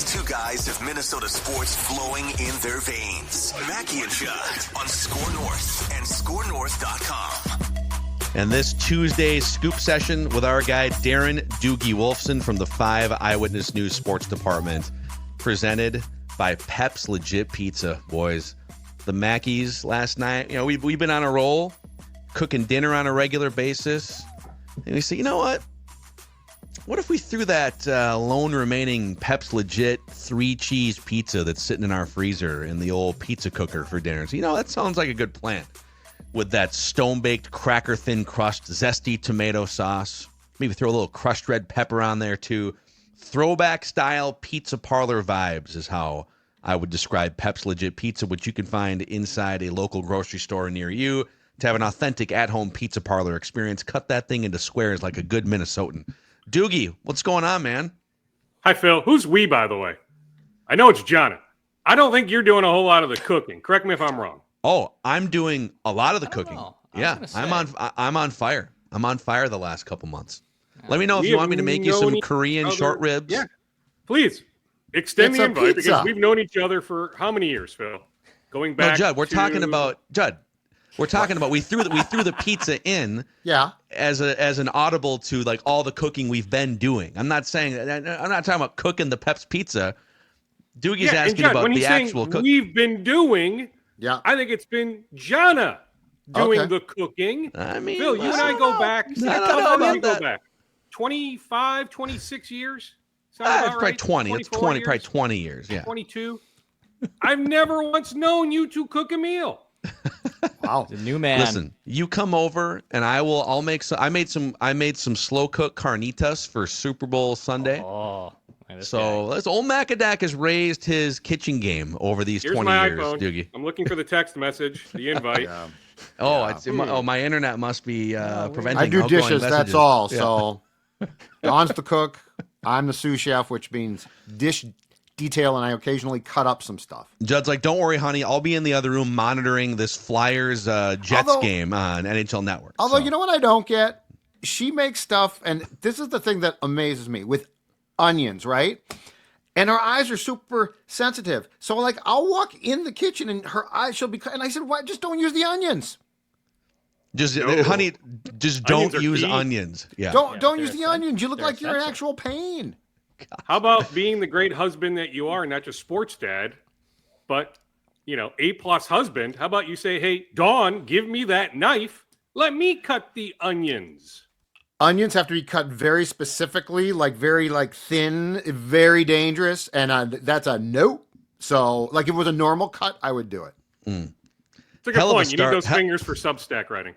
Two guys have Minnesota sports flowing in their veins. Mackey and Judd on Score North and ScoreNorth.com. And this Tuesday scoop session with our guy Darren Doogie Wolfson from the 5 Eyewitness News Sports Department, presented by Pep's Legit Pizza. Boys, the Mackeys last night, we've been on a roll, cooking dinner on a regular basis, and we say, you know what if we threw that lone remaining Pep's Legit 3-cheese pizza that's sitting in our freezer in the old pizza cooker for dinner? So, that sounds like a good plan. With that stone-baked cracker-thin crust, zesty tomato sauce. Maybe throw a little crushed red pepper on there, too. Throwback-style pizza parlor vibes is how I would describe Pep's Legit Pizza, which you can find inside a local grocery store near you to have an authentic at-home pizza parlor experience. Cut that thing into squares like a good Minnesotan. Doogie, what's going on, man? Hi, Phil. Who's we, by the way? I know it's Johnny. I don't think you're doing a whole lot of the cooking. Correct me if I'm wrong. Oh, I'm doing a lot of the cooking. Yeah, I'm on fire. I'm on fire the last couple months. Let me know if you want me to make you some Korean short ribs. Yeah, please. Extend the invite because we've known each other for how many years, Phil? Going back. No, Judd, we're talking about we threw the pizza in as an audible to like all the cooking we've been doing. I'm not talking about cooking the Pep's pizza. Doogie's asking Judd, about the actual cooking. We've been doing. Yeah, I think it's been Jana doing the cooking. I mean, Phil, you and I go back. How many you go back? 25, 26 years? It's probably 20. It's 20, probably 20 years. Yeah, 22. I've never once known you to cook a meal. Wow, the new man. Listen, you come over and I'll make some. I made some slow cooked carnitas for Super Bowl Sunday. Oh. So old Macadac has raised his kitchen game over these 20 years, iPhone. Doogie. I'm looking for the text message, the invite. My internet must be preventing. I do dishes, messages. that's all. So Don's the cook, I'm the sous chef, which means dish detail, and I occasionally cut up some stuff. Judd's like, don't worry, honey, I'll be in the other room monitoring this Flyers Jets game on NHL Network. Although, you know what I don't get? She makes stuff, and this is the thing that amazes me, with onions, right? And her eyes are super sensitive. So, like, I'll walk in the kitchen and her eyes, she'll be, and I said, why? Just don't use the onions. Honey, just don't use onions. Yeah. Don't use the onions. You look like you're in actual pain. God. How about being the great husband that you are, not just sports dad, but, A+ husband? How about you say, hey, Dawn, give me that knife. Let me cut the onions. Onions have to be cut very specifically, very thin, very dangerous, and that's a nope. So, if it was a normal cut, I would do it. It's a good point. You need those fingers for Substack writing.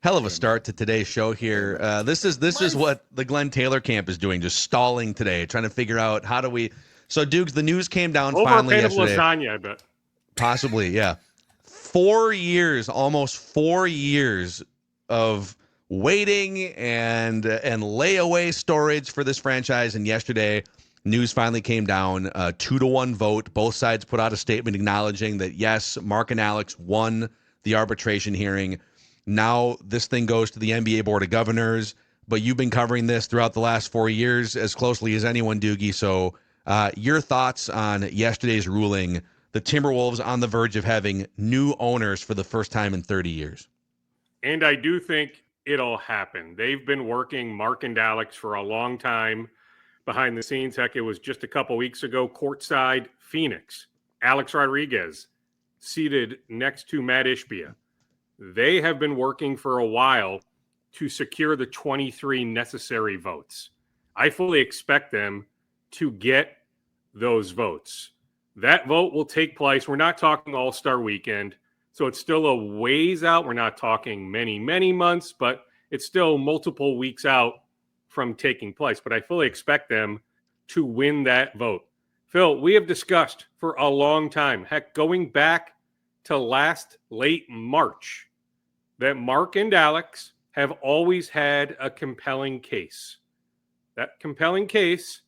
Hell of a start to today's show here. This is what the Glenn Taylor camp is doing, just stalling today, trying to figure out how do we. So, Dukes, the news came down finally yesterday. Lasagna, I bet. Possibly, yeah. Almost 4 years of waiting and layaway storage for this franchise, and yesterday news finally came down, 2-1 vote. Both sides put out a statement acknowledging that yes, Mark and Alex won the arbitration hearing. Now this thing goes to the NBA Board of Governors, but you've been covering this throughout the last 4 years as closely as anyone, Doogie. So your thoughts on yesterday's ruling, the Timberwolves on the verge of having new owners for the first time in 30 years. And I do think it'll happen. They've been working, Mark and Alex, for a long time behind the scenes. Heck, it was just a couple weeks ago, courtside Phoenix. Alex Rodriguez seated next to Matt Ishbia. They have been working for a while to secure the 23 necessary votes. I fully expect them to get those votes. That vote will take place. We're not talking All-Star Weekend, so it's still a ways out. We're not talking many, many months, but it's still multiple weeks out from taking place. But I fully expect them to win that vote. Phil, we have discussed for a long time, heck, going back to last late March, that Mark and Alex have always had a compelling case. That compelling case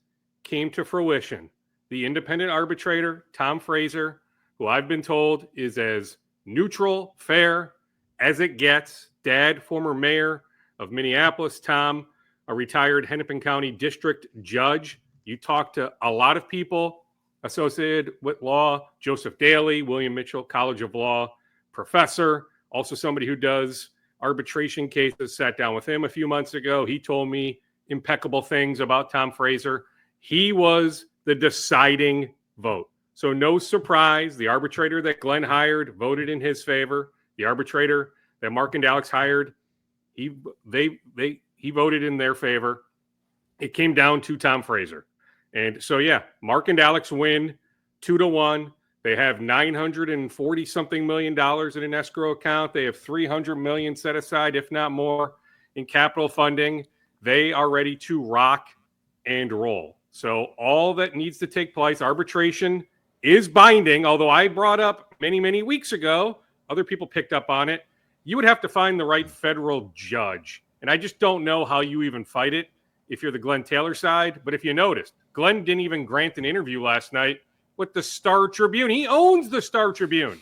came to fruition. The independent arbitrator, Tom Fraser, who I've been told is as neutral, fair as it gets. Dad, former mayor of Minneapolis. Tom, a retired Hennepin County district judge. You talk to a lot of people associated with law. Joseph Daly, William Mitchell College of Law professor, also somebody who does arbitration cases, sat down with him a few months ago. He told me impeccable things about Tom Fraser. He was the deciding vote. So no surprise, the arbitrator that Glenn hired voted in his favor. The arbitrator that Mark and Alex hired, he voted in their favor. It came down to Tom Fraser. And so, yeah, Mark and Alex win 2-1. They have $940 something million in an escrow account. They have $300 million set aside, if not more, in capital funding. They are ready to rock and roll. So all that needs to take place, arbitration is binding, although I brought up many, many weeks ago, other people picked up on it, you would have to find the right federal judge. And I just don't know how you even fight it if you're the Glenn Taylor side. But if you noticed, Glenn didn't even grant an interview last night with the Star Tribune. He owns the Star Tribune.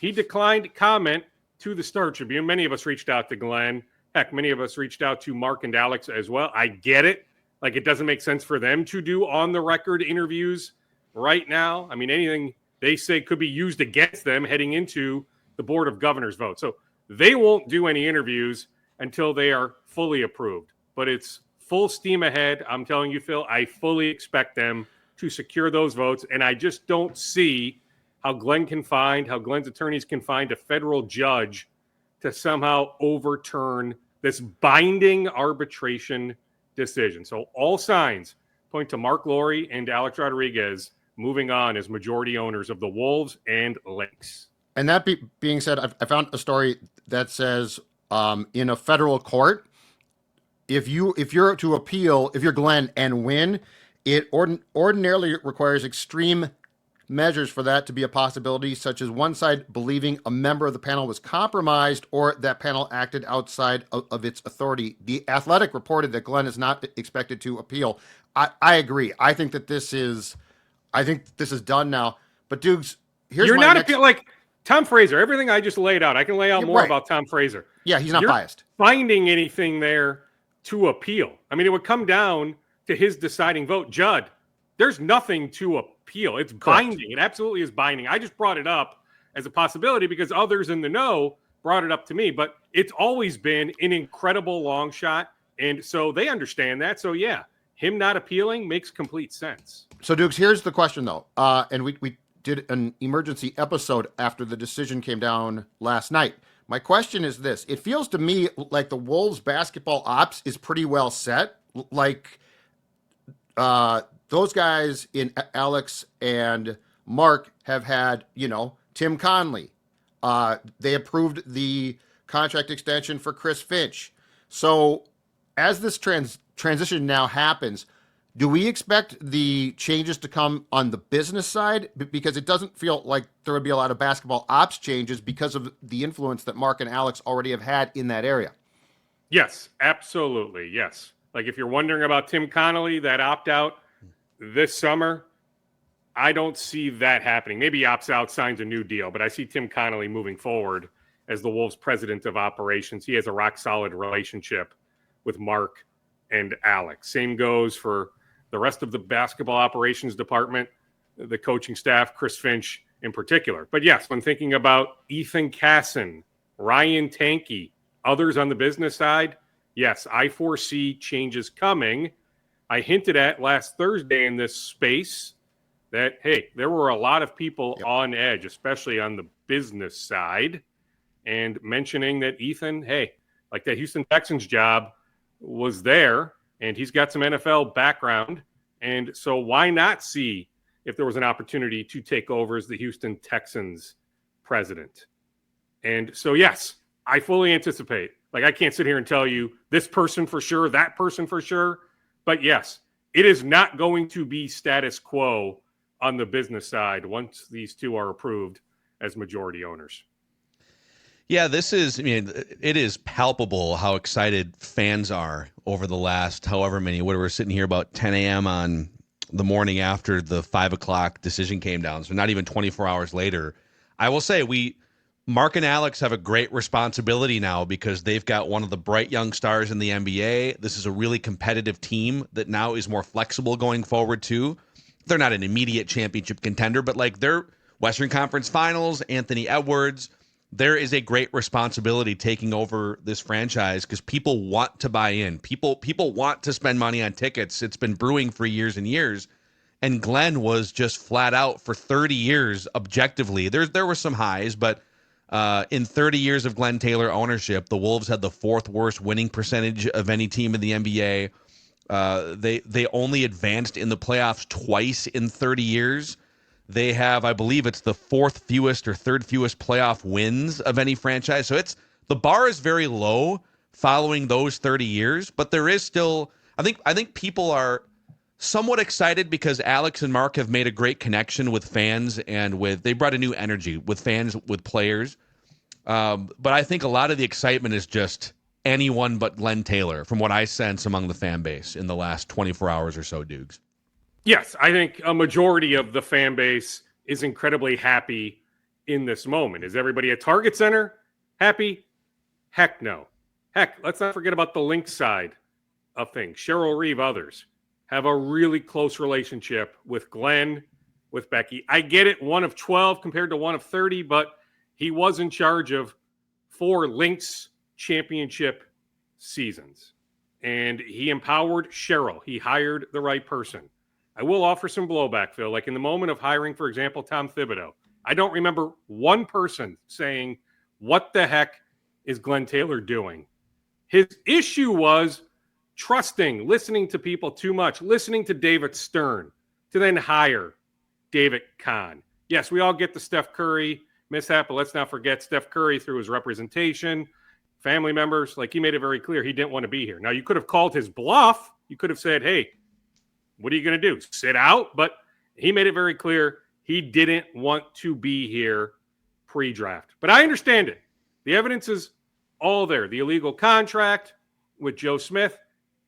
He declined comment to the Star Tribune. Many of us reached out to Glenn. Heck, many of us reached out to Mark and Alex as well. I get it. Like, it doesn't make sense for them to do on-the-record interviews right now. I mean, anything they say could be used against them heading into the Board of Governors vote. So they won't do any interviews until they are fully approved. But it's full steam ahead. I'm telling you, Phil, I fully expect them to secure those votes. And I just don't see how Glenn's attorneys can find a federal judge to somehow overturn this binding arbitration decision. So all signs point to Marc Lore and Alex Rodriguez moving on as majority owners of the Wolves and Lynx. And that being said, I found a story that says in a federal court, if you're to appeal, if you're Glenn and win, it ordinarily requires extreme measures for that to be a possibility, such as one side believing a member of the panel was compromised or that panel acted outside of its authority. The Athletic reported that Glenn is not expected to appeal. I agree. I think this is done now. But Dukes, here's you're my not next... like Tom Fraser. Everything I just laid out, I can lay out more right about Tom Fraser. Yeah, he's not You're biased. Finding anything there to appeal. I mean, it would come down to his deciding vote. Judd, there's nothing to appeal. It's binding. It absolutely is binding. I just brought it up as a possibility because others in the know brought it up to me. But it's always been an incredible long shot. And so they understand that. So, yeah, him not appealing makes complete sense. So, Dukes, here's the question, though. And we did an emergency episode after the decision came down last night. My question is this. It feels to me like the Wolves basketball ops is pretty well set. Like those guys in Alex and Mark have had, Tim Conley. They approved the contract extension for Chris Finch. So as this transition now happens, do we expect the changes to come on the business side? Because it doesn't feel like there would be a lot of basketball ops changes because of the influence that Mark and Alex already have had in that area. Yes, absolutely. Yes. Like if you're wondering about Tim Connolly, that opt-out this summer, I don't see that happening. Maybe he opts out, signs a new deal, but I see Tim Connolly moving forward as the Wolves president of operations. He has a rock-solid relationship with Mark and Alex. Same goes for the rest of the basketball operations department, the coaching staff, Chris Finch in particular. But yes, when thinking about Ethan Casson, Ryan Tanke, others on the business side, yes, I foresee changes coming. I hinted at last Thursday in this space that, hey, there were a lot of people on edge, especially on the business side, and mentioning that Ethan, hey, like that Houston Texans job was there, and he's got some NFL background. And so why not see if there was an opportunity to take over as the Houston Texans president? And so, yes, I fully anticipate. Like, I can't sit here and tell you this person for sure, that person for sure. But yes, it is not going to be status quo on the business side once these two are approved as majority owners. Yeah, it is palpable how excited fans are over the last however many, what we're sitting here about 10 a.m. on the morning after the 5 o'clock decision came down. So not even 24 hours later. I will say Mark and Alex have a great responsibility now because they've got one of the bright young stars in the NBA. This is a really competitive team that now is more flexible going forward too. they're not an immediate championship contender, but like they're Western Conference Finals, Anthony Edwards. There is a great responsibility taking over this franchise because people want to buy in. People want to spend money on tickets. It's been brewing for years and years. And Glenn was just flat out for 30 years objectively. There were some highs, but in 30 years of Glenn Taylor ownership, the Wolves had the 4th worst winning percentage of any team in the NBA. They only advanced in the playoffs twice in 30 years. They have, I believe it's the 4th fewest or 3rd fewest playoff wins of any franchise. So the bar is very low following those 30 years, but there is still, I think people are somewhat excited because Alex and Mark have made a great connection with fans and they brought a new energy with fans, with players. But I think a lot of the excitement is just anyone but Glenn Taylor, from what I sense among the fan base in the last 24 hours or so, Dukes. Yes, I think a majority of the fan base is incredibly happy in this moment. Is everybody at Target Center happy? Heck no. Heck, let's not forget about the Lynx side of things. Cheryl Reeve, others have a really close relationship with Glenn, with Becky. I get it, 1 of 12 compared to 1 of 30, but he was in charge of 4 Lynx championship seasons. And he empowered Cheryl. He hired the right person. I will offer some blowback, Phil. Like in the moment of hiring, for example, Tom Thibodeau, I don't remember one person saying, what the heck is Glenn Taylor doing? His issue was trusting, listening to people too much, listening to David Stern to then hire David Kahn. Yes, we all get the Steph Curry mishap, but let's not forget Steph Curry through his representation, family members, like he made it very clear he didn't want to be here. Now, you could have called his bluff. You could have said, hey, what are you going to do? Sit out? But he made it very clear he didn't want to be here pre-draft. But I understand it. The evidence is all there. The illegal contract with Joe Smith,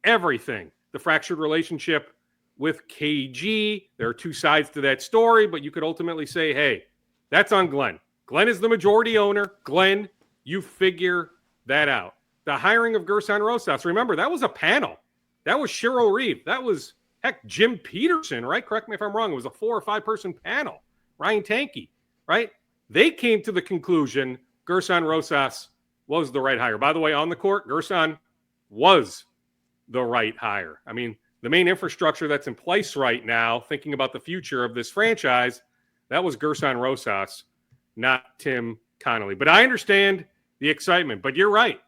everything. The fractured relationship with KG. There are 2 sides to that story, but you could ultimately say, hey, that's on Glenn. Glenn is the majority owner. Glenn, you figure that out. The hiring of Gerson Rosas, remember, that was a panel. That was Cheryl Reeve. That was, heck, Jim Peterson, right? Correct me if I'm wrong. It was a 4 or 5 person panel. Ryan Tankey, right? They came to the conclusion Gerson Rosas was the right hire. By the way, on the court, Gerson was the right hire. I mean, the main infrastructure that's in place right now, thinking about the future of this franchise, that was Gerson Rosas, not Tim Connolly. But I understand the excitement. But you're right.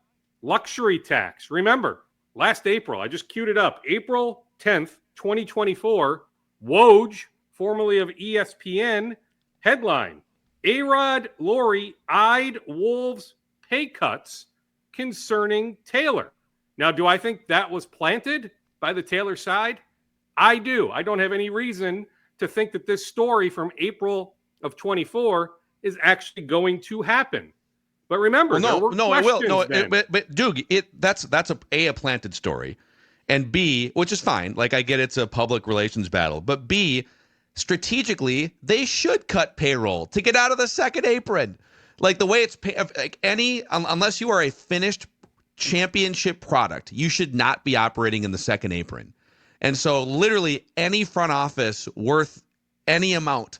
Luxury tax. Remember, last April, I just queued it up. April 10th, 2024, Woj, formerly of ESPN, headline, A-Rod Lore eyed Wolves pay cuts concerning Taylor. Now, do I think that was planted by the Taylor side? I do. I don't have any reason to think that this story from April of 24 is actually going to happen. But remember, it will. But Doogie, that's a planted story, and B, which is fine. Like I get it's a public relations battle, but B, strategically, they should cut payroll to get out of the second apron. Like the way it's unless you are a finished championship product, you should not be operating in the second apron. And so literally any front office worth any amount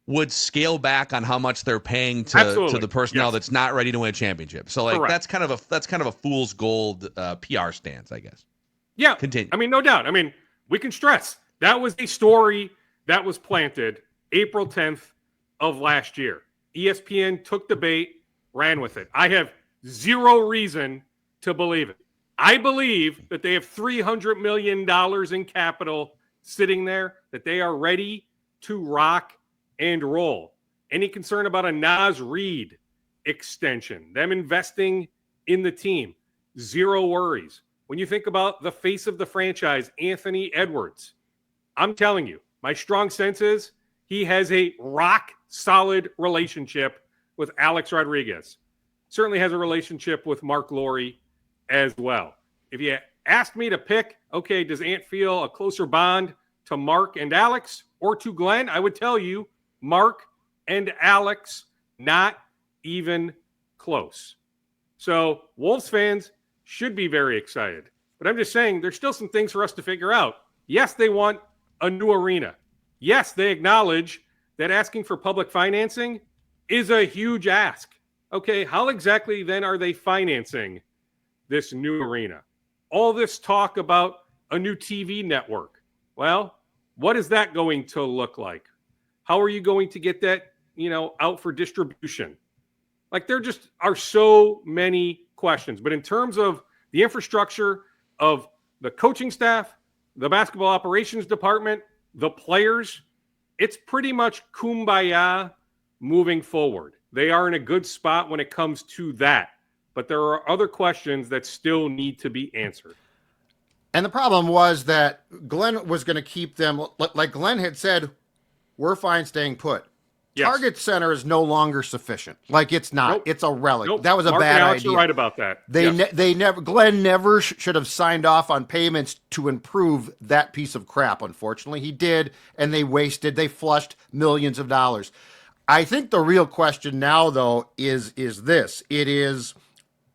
would scale back on how much they're paying to the personnel that's not ready to win a championship. So like that's kind of a fool's gold PR stance, I guess. Yeah. Continue. I mean, no doubt. I mean, we can stress that was a story that was planted April 10th of last year. ESPN took the bait, ran with it. I have zero reason to believe it. I believe that they have $300 million in capital sitting there, that they are ready to rock and roll. Any concern about a Naz Reid extension, them investing in the team, zero worries. When you think about the face of the franchise, Anthony Edwards, I'm telling you, my strong sense is he has a rock-solid relationship with Alex Rodriguez. Certainly has a relationship with Marc Lore as well. If you asked me to pick, okay, does Ant feel a closer bond to Mark and Alex or to Glenn? I would tell you Mark and Alex, not even close. So Wolves fans should be very excited. But I'm just saying there's still some things for us to figure out. Yes, they want a new arena. yes, they acknowledge that asking for public financing is a huge ask. Okay, how exactly then are they financing this new arena? All this talk about a new TV network. Well, what is that going to look like? How are you going to get that, out for distribution? Like, there just are so many questions. But in terms of the infrastructure of the coaching staff, the basketball operations department, the players, it's pretty much kumbaya moving forward. They are in a good spot when it comes to that. But there are other questions that still need to be answered. And the problem was that Glenn was going to keep them, like Glenn had said, we're fine staying put. Yes. Target Center is no longer sufficient. Like, it's not. Nope. It's a relic. Nope. That was a Mark bad and Alex idea. Are right about that. Glenn never should have signed off on payments to improve that piece of crap. Unfortunately, he did, and they flushed millions of dollars. I think the real question now, though, is this. It is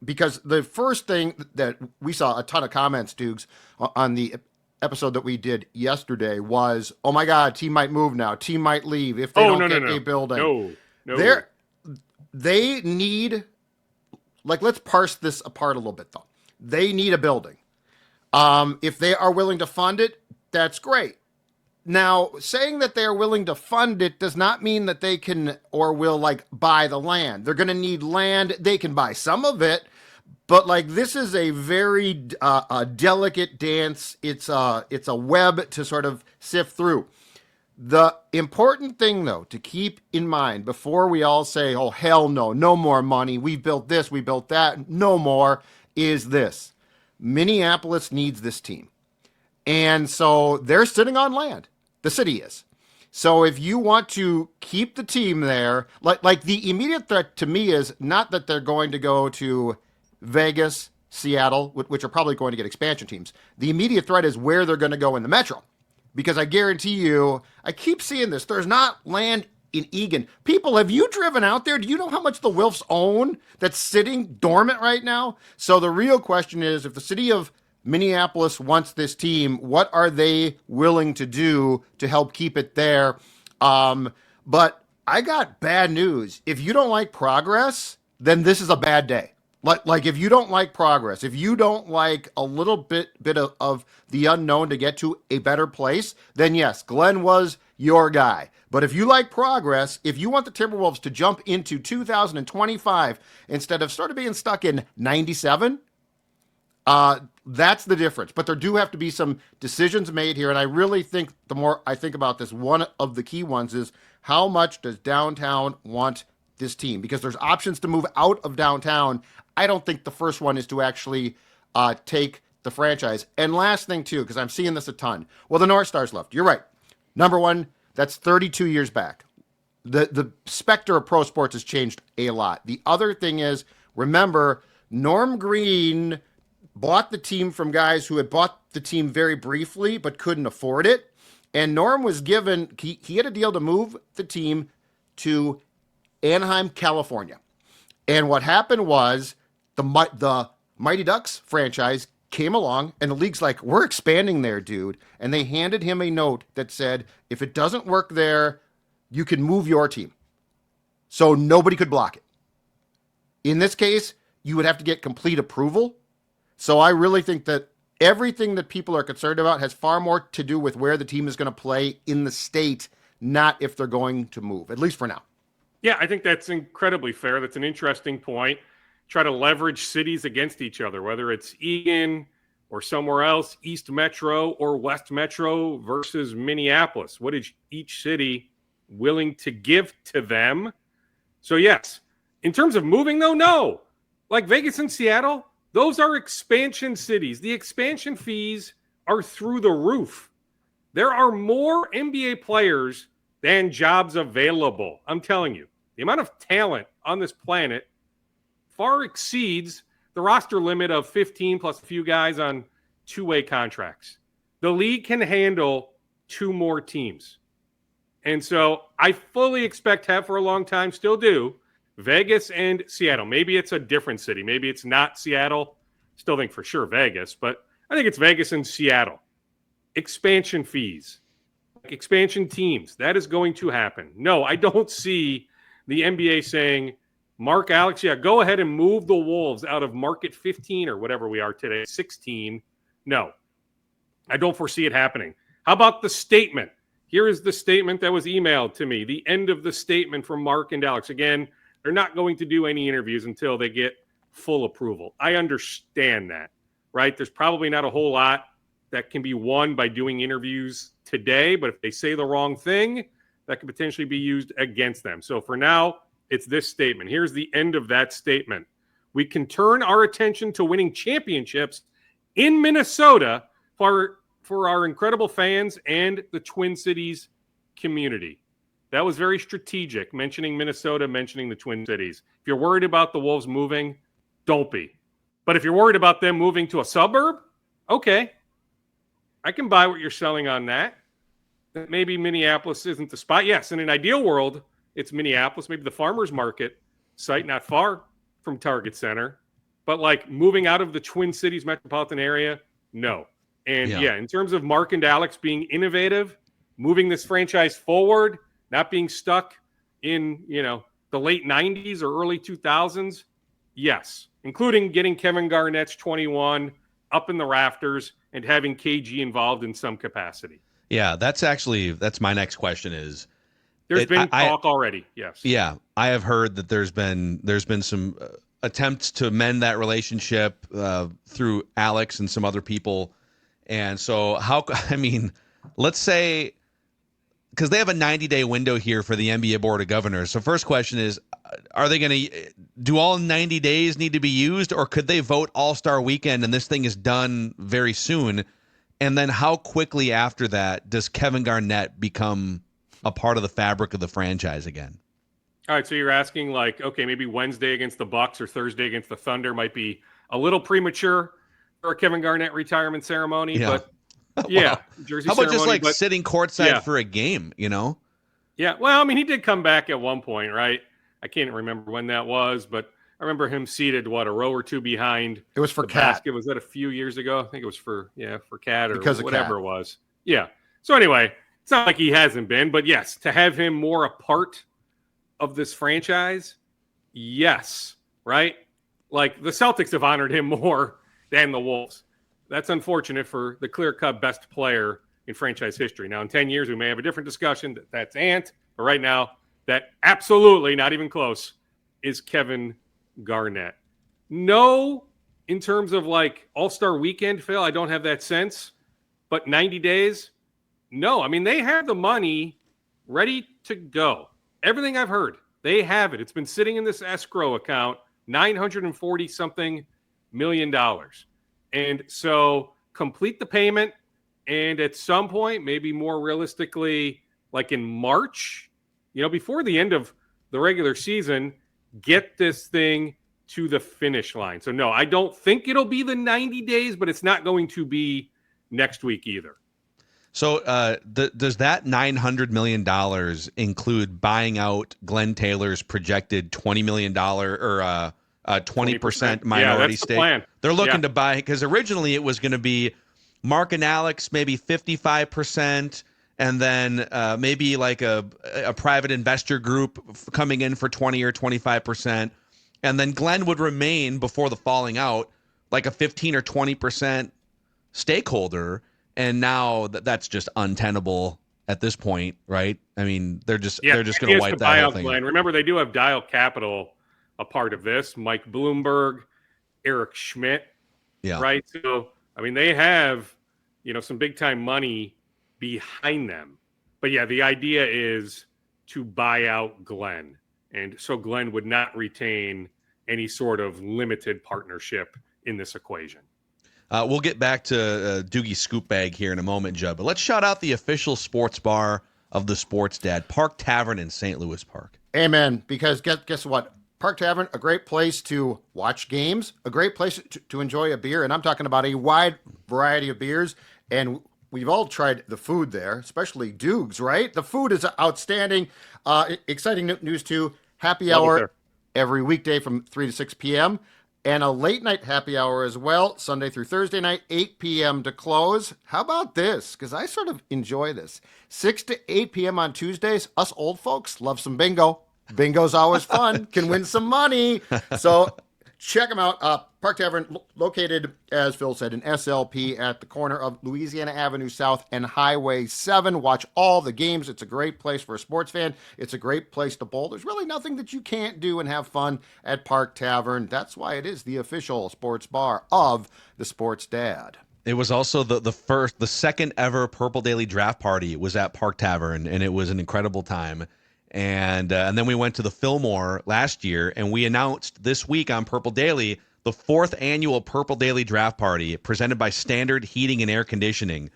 because the first thing that we saw a ton of comments, Dukes, on the episode that we did yesterday was, oh my God, team might move now. Team might leave if they don't get a building. No. They need, let's parse this apart a little bit, though. They need a building. If they are willing to fund it, that's great. Now, saying that they are willing to fund it does not mean that they can or will buy the land. They're going to need land. They can buy some of it, but this is a very delicate dance. It's a web to sort of sift through. The important thing, though, to keep in mind before we all say, oh, hell no, no more money, we built this, we built that, no more, is this. Minneapolis needs this team. And so they're sitting on land. The city is. So if you want to keep the team there, like the immediate threat to me is not that they're going to go to Vegas, Seattle, which are probably going to get expansion teams. The immediate threat is where they're going to go in the Metro. Because I guarantee you, I keep seeing this, there's not land in Eagan. People, have you driven out there? Do you know how much the Wilfs own that's sitting dormant right now? So the real question is, if the city of Minneapolis wants this team, what are they willing to do to help keep it there? But I got bad news. If you don't like progress, then this is a bad day. Like if you don't like progress, if you don't like a little bit of the unknown to get to a better place, then yes, Glenn was your guy. But if you like progress, if you want the Timberwolves to jump into 2025 instead of sort of being stuck in 97, that's the difference. But there do have to be some decisions made here. And I really think the more I think about this, one of the key ones is how much does downtown want this team? Because there's options to move out of downtown. I don't think the first one is to actually take the franchise. And last thing, too, because I'm seeing this a ton. Well, the North Stars left. You're right. Number one, that's 32 years back. The specter of pro sports has changed a lot. The other thing is, remember, Norm Green bought the team from guys who had bought the team very briefly but couldn't afford it. And Norm was given, he had a deal to move the team to Anaheim, California. And what happened was the Mighty Ducks franchise came along and the league's like, we're expanding there, dude. And they handed him a note that said, if it doesn't work there, you can move your team. So nobody could block it. In this case, you would have to get complete approval. So I really think that everything that people are concerned about has far more to do with where the team is going to play in the state, not if they're going to move, at least for now. Yeah, I think that's incredibly fair. That's an interesting point. Try to leverage cities against each other, whether it's Eagan or somewhere else, East Metro or West Metro versus Minneapolis. What is each city willing to give to them? So, yes. In terms of moving, though, no. Like Vegas and Seattle, those are expansion cities. The expansion fees are through the roof. There are more NBA players than jobs available. I'm telling you, the amount of talent on this planet far exceeds the roster limit of 15 plus a few guys on two-way contracts. The league can handle 2 more teams. And so I fully expect, have for a long time, still do, Vegas and Seattle. Maybe it's a different city. Maybe it's not Seattle. Still think for sure Vegas, but I think it's Vegas and Seattle. Expansion fees. expansion teams. That is going to happen. No, I don't see the NBA saying, Mark Alex, go ahead and move the Wolves out of market 15 or whatever we are today, 16. No, I don't foresee it happening. How about the statement? Here is the statement that was emailed to me, the end of the statement from Mark and Alex. Again, they're not going to do any interviews until they get full approval. I understand that, right? There's probably not a whole lot that can be won by doing interviews today, but if they say the wrong thing, that could potentially be used against them. So for now, it's this statement. Here's the end of that statement. We can turn our attention to winning championships in Minnesota for our incredible fans and the Twin Cities community. That was very strategic, mentioning Minnesota, mentioning the Twin Cities. If you're worried about the Wolves moving, don't be. But if you're worried about them moving to a suburb, okay. I can buy what you're selling on that. Maybe Minneapolis isn't the spot. Yes, in an ideal world, it's Minneapolis, maybe the farmers market site not far from Target Center. But like moving out of the Twin Cities metropolitan area, no. And in terms of Mark and Alex being innovative, moving this franchise forward, not being stuck in, the late 90s or early 2000s, yes, including getting Kevin Garnett's 21 up in the rafters and having KG involved in some capacity. Yeah, that's my next question is. There's been talk already, yes. Yeah, I have heard that there's been some attempts to mend that relationship through Alex and some other people. And so let's say, because they have a 90-day window here for the NBA Board of Governors. So first question is, are they going to do all 90 days need to be used, or could they vote All-Star Weekend and this thing is done very soon? And then how quickly after that does Kevin Garnett become a part of the fabric of the franchise again? All right, so you're asking maybe Wednesday against the Bucks or Thursday against the Thunder might be a little premature for a Kevin Garnett retirement ceremony, but jersey how about ceremony, just sitting courtside for a game, Yeah, well, he did come back at one point, right? I can't remember when that was, but I remember him seated, a row or two behind. It was for Cat. Was that a few years ago? I think it was for Cat or because whatever it was. Yeah. So anyway, it's not like he hasn't been, but yes, to have him more a part of this franchise, yes, right? Like the Celtics have honored him more than the Wolves. That's unfortunate for the clear-cut best player in franchise history. Now, in 10 years, we may have a different discussion. That's Ant. But right now, that absolutely, not even close, is Kevin Garnett. No, in terms of All-Star Weekend, Phil, I don't have that sense. But 90 days, no. They have the money ready to go. Everything I've heard, they have it. It's been sitting in this escrow account, $940-something million. And so complete the payment, and at some point, maybe more realistically, like in March, before the end of the regular season, get this thing to the finish line. So no, I don't think it'll be the 90 days, but it's not going to be next week either. So does that $900 million include buying out Glenn Taylor's projected $20 million or 20% minority stake? Plan. They're looking to buy, because originally it was going to be Mark and Alex, maybe 55%, and then maybe a private investor group coming in for 20 or 25%. And then Glenn would remain, before the falling out, like a 15 or 20% stakeholder. And now that's just untenable at this point, right? They're just going to wipe that whole thing out. Remember, they do have Dial Capital a part of this. Mike Bloomberg, Eric Schmidt, right? So, they have, some big time money behind them. But the idea is to buy out Glenn. And so Glenn would not retain any sort of limited partnership in this equation. We'll get back to Doogie Scoop Bag here in a moment, Judd. But let's shout out the official sports bar of the Sports Dad, Park Tavern in St. Louis Park. Amen. Because guess what? Park Tavern, a great place to watch games, a great place to enjoy a beer. And I'm talking about a wide variety of beers. And we've all tried the food there, especially Doog's, right? The food is outstanding. Exciting news, too. Happy hour every weekday from 3 to 6 p.m. and a late night happy hour as well, Sunday through Thursday night, 8 p.m. to close. How about this? Because I sort of enjoy this. 6 to 8 p.m. on Tuesdays, us old folks love some bingo. Bingo's always fun. Can win some money. So check them out. Park Tavern, located, as Phil said, in SLP at the corner of Louisiana Avenue South and Highway 7. Watch all the games. It's a great place for a sports fan. It's a great place to bowl. There's really nothing that you can't do and have fun at Park Tavern. That's why it is the official sports bar of the Sports Dad. It was also the second ever Purple Daily Draft Party was at Park Tavern, and it was an incredible time. And then we went to the Fillmore last year, and we announced this week on Purple Daily the 4th annual Purple Daily Draft Party, presented by Standard Heating and Air Conditioning,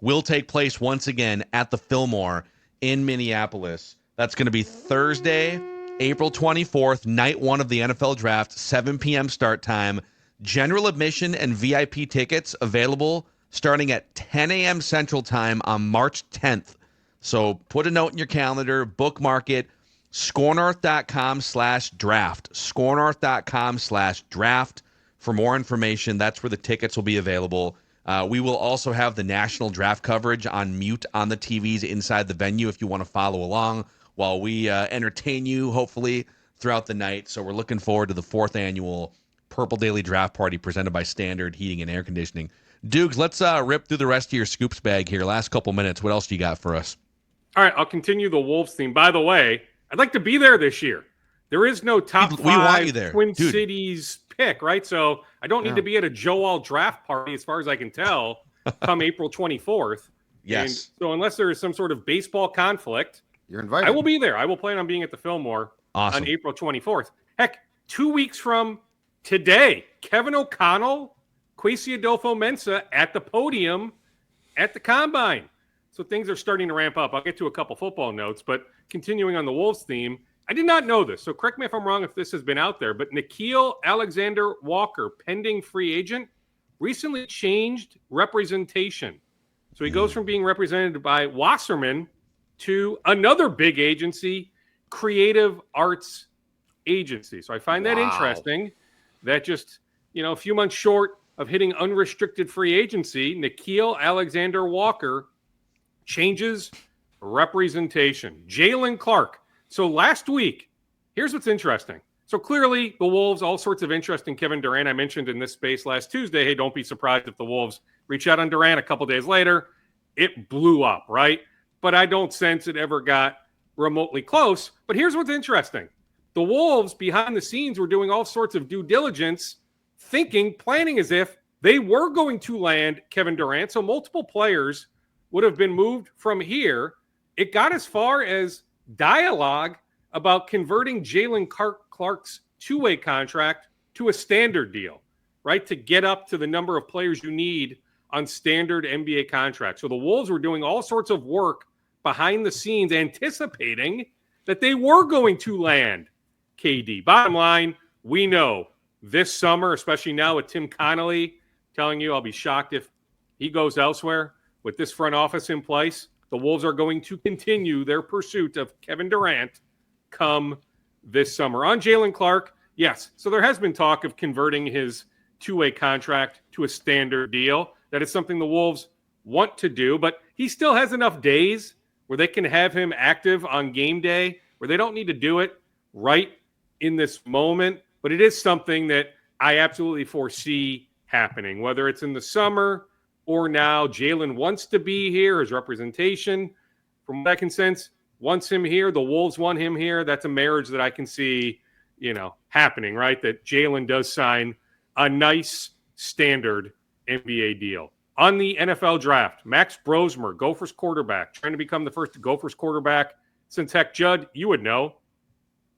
will take place once again at the Fillmore in Minneapolis. That's going to be Thursday, April 24th, night 1 of the NFL Draft, 7 p.m. start time. General admission and VIP tickets available starting at 10 a.m. Central Time on March 10th. So put a note in your calendar, bookmark it, scorenorth.com/draft, scorenorth.com/draft for more information. That's where the tickets will be available. We will also have the national draft coverage on mute on the TVs inside the venue if you want to follow along while we entertain you, hopefully, throughout the night. So we're looking forward to the 4th annual Purple Daily Draft Party presented by Standard Heating and Air Conditioning. Dukes, let's rip through the rest of your scoops bag here. Last couple minutes. What else do you got for us? All right, I'll continue the Wolves theme. By the way, I'd like to be there this year. There is no top we want five you there, Twin dude. Cities pick, right? So I don't need to be at a Joel draft party, as far as I can tell, come April 24th. Yes. And so unless there is some sort of baseball conflict, You're invited. I will be there. I will plan on being at the Fillmore Awesome. on April 24th. Heck, 2 weeks from today, Kevin O'Connell, Kwesi Adolfo-Mensah at the podium at the Combine. So things are starting to ramp up. I'll get to a couple football notes, but continuing on the Wolves theme, I did not know this, so correct me if I'm wrong if this has been out there, but Nikhil Alexander-Walker, pending free agent, recently changed representation. So he goes from being represented by Wasserman to another big agency, Creative Arts Agency. So I find that interesting. That just, a few months short of hitting unrestricted free agency, Nikhil Alexander-Walker changes representation. Jalen Clark. So last week, here's what's interesting. So clearly the Wolves, all sorts of interest in Kevin Durant. I mentioned in this space last Tuesday, hey, don't be surprised if the Wolves reach out on Durant a couple days later. It blew up, right? But I don't sense it ever got remotely close. But here's what's interesting. The Wolves behind the scenes were doing all sorts of due diligence, planning as if they were going to land Kevin Durant. So multiple players would have been moved from here. It got as far as dialogue about converting Jalen Clark's two-way contract to a standard deal, right? To get up to the number of players you need on standard NBA contracts. So the Wolves were doing all sorts of work behind the scenes, anticipating that they were going to land KD. Bottom line, we know this summer, especially now with Tim Connolly telling you, I'll be shocked if he goes elsewhere. With this front office in place, the Wolves are going to continue their pursuit of Kevin Durant come this summer. On Jalen Clark, yes. So there has been talk of converting his two-way contract to a standard deal. That is something the Wolves want to do, but he still has enough days where they can have him active on game day, where they don't need to do it right in this moment. But it is something that I absolutely foresee happening, whether it's in the summer or now. Jalen wants to be here. His representation, from what I can sense, wants him here. The Wolves want him here. That's a marriage that I can see, happening, right? That Jalen does sign a nice standard NBA deal. On the NFL draft, Max Brosmer, Gophers quarterback, trying to become the first Gophers quarterback since, heck, Judd, you would know,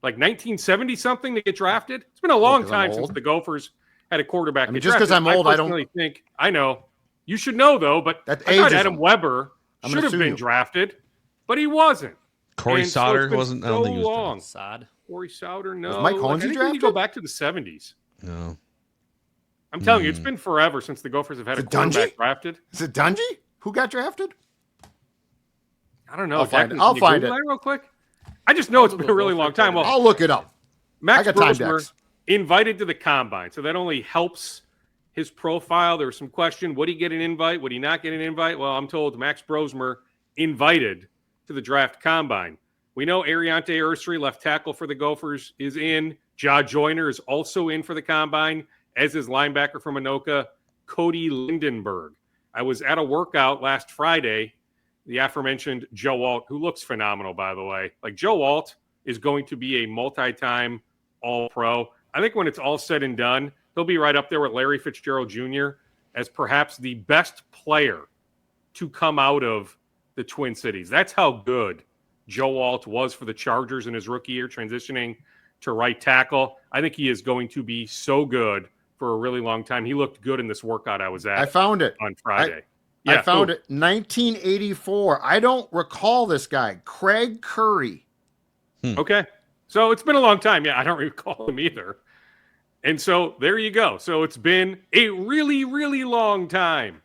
like 1970-something to get drafted. It's been a long time since the Gophers had a quarterback. Just because I'm old, I don't really think. I know. You should know, though, but I thought Adam Weber should have been drafted, but he wasn't. Corey Sauter wasn't. I don't think he was long. Corey Sauter, no. Was Mike Holmesy drafted? I think you go back to the 70s. No. I'm telling you, it's been forever since the Gophers have had a quarterback drafted. Is it Dungy? Who got drafted? I don't know. I'll find it real quick. I just know it's been a really long time. Well, I'll look it up. Max Brosmer, invited to the combine. So that only helps his profile. There was some question, would he get an invite? Would he not get an invite? Well, I'm told Max Brosmer invited to the draft combine. We know Ariante Ursary, left tackle for the Gophers, is in. Ja Joyner is also in for the combine, as is linebacker from Anoka, Cody Lindenberg. I was at a workout last Friday, the aforementioned Joe Alt, who looks phenomenal, by the way. Like, Joe Alt is going to be a multi-time All-Pro. I think when it's all said and done, he'll be right up there with Larry Fitzgerald Jr. as perhaps the best player to come out of the Twin Cities. That's how good Joe Alt was for the Chargers in his rookie year, transitioning to right tackle. I think he is going to be so good for a really long time. He looked good in this workout I was at. I found it on Friday. I found it. 1984. I don't recall this guy. Craig Curry. Okay. So it's been a long time. Yeah, I don't recall him either. And so there you go. So it's been a really, really long time.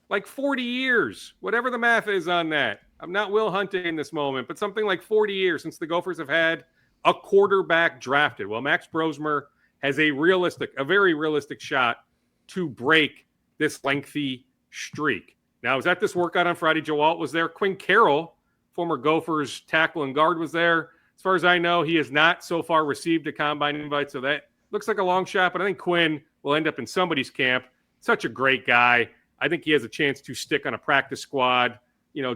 Like 40 years, whatever the math is on that. I'm not Will Hunting in this moment, but something like 40 years since the Gophers have had a quarterback drafted. Well, Max Brosmer has a very realistic shot to break this lengthy streak. Now, I was at this workout on Friday. Joe Alt was there. Quinn Carroll, former Gophers tackle and guard, was there. As far as I know, he has not so far received a combine invite, so that looks like a long shot, but I think Quinn will end up in somebody's camp. Such a great guy. I think he has a chance to stick on a practice squad,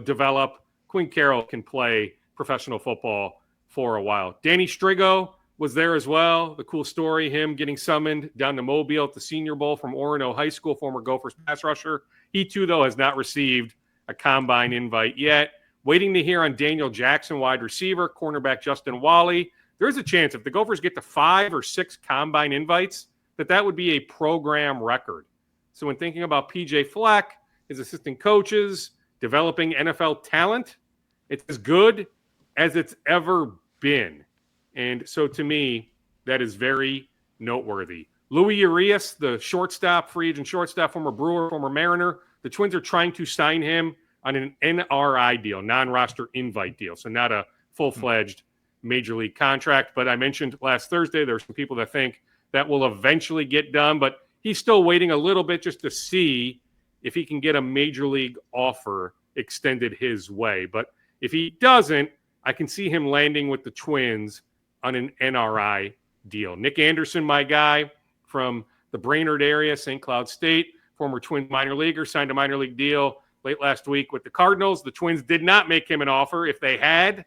develop. Quinn Carroll can play professional football for a while. Danny Strigo was there as well. The cool story, him getting summoned down to Mobile at the Senior Bowl from Orono High School, former Gophers pass rusher. He, too, though, has not received a combine invite yet. Waiting to hear on Daniel Jackson, wide receiver, cornerback Justin Wally. There's a chance if the Gophers get to 5 or 6 combine invites, that would be a program record. So when thinking about PJ Fleck, his assistant coaches, developing NFL talent, it's as good as it's ever been. And so to me, that is very noteworthy. Louis Urias, the shortstop, free agent shortstop, former Brewer, former Mariner, the Twins are trying to sign him on an NRI deal, non-roster invite deal. So not a full-fledged major league contract. But I mentioned last Thursday, there are some people that think that will eventually get done, but he's still waiting a little bit just to see if he can get a major league offer extended his way. But if he doesn't, I can see him landing with the Twins on an NRI deal. Nick Anderson, my guy from the Brainerd area, St. Cloud State, former Twins minor leaguer, signed a minor league deal late last week with the Cardinals. The Twins did not make him an offer. If they had,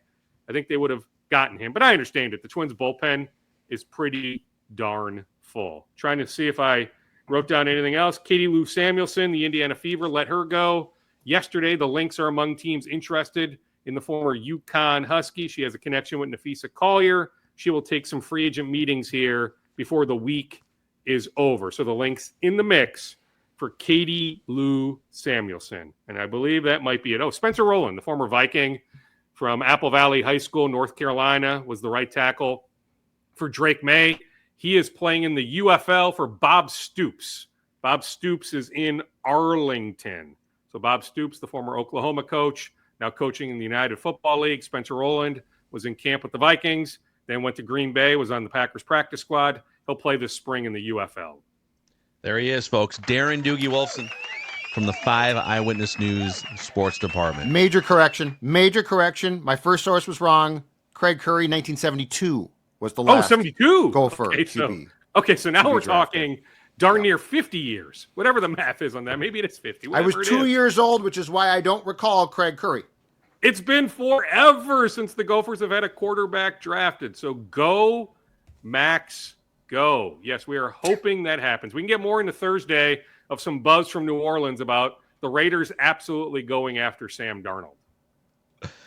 I think they would have gotten him. But I understand it. The Twins bullpen is pretty darn full. Trying to see if I wrote down anything else. Katie Lou Samuelson, the Indiana Fever, let her go. Yesterday, the Lynx are among teams interested in the former UConn Husky. She has a connection with Nafisa Collier. She will take some free agent meetings here before the week is over. So the Lynx in the mix for Katie Lou Samuelson. And I believe that might be it. Oh, Spencer Rowland, the former Viking from Apple Valley High School, North Carolina, was the right tackle for Drake May. He is playing in the UFL for Bob Stoops. Bob Stoops is in Arlington. So Bob Stoops, the former Oklahoma coach, now coaching in the United Football League. Spencer Rowland was in camp with the Vikings, then went to Green Bay, was on the Packers practice squad. He'll play this spring in the UFL. There he is, folks. Darren Doogie Wolfson from the 5 Eyewitness News Sports Department. Major correction. My first source was wrong. Craig Curry, 1972 was the last. 72. Gopher Okay, so now we're talking darn near 50 years. Whatever the math is on that. Maybe it is 50. I was 2 years old, which is why I don't recall Craig Curry. It's been forever since the Gophers have had a quarterback drafted. So go, Max, go. Yes, we are hoping that happens. We can get more into Thursday of some buzz from New Orleans about the Raiders absolutely going after Sam Darnold.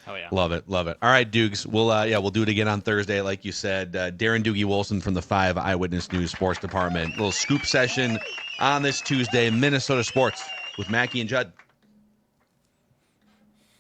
Oh, yeah. Love it. All right, Dukes. We'll do it again on Thursday, like you said. Darren Doogie Wolfson from the 5 Eyewitness News Sports Department. Little scoop session on this Tuesday, Minnesota sports with Mackey and Judd.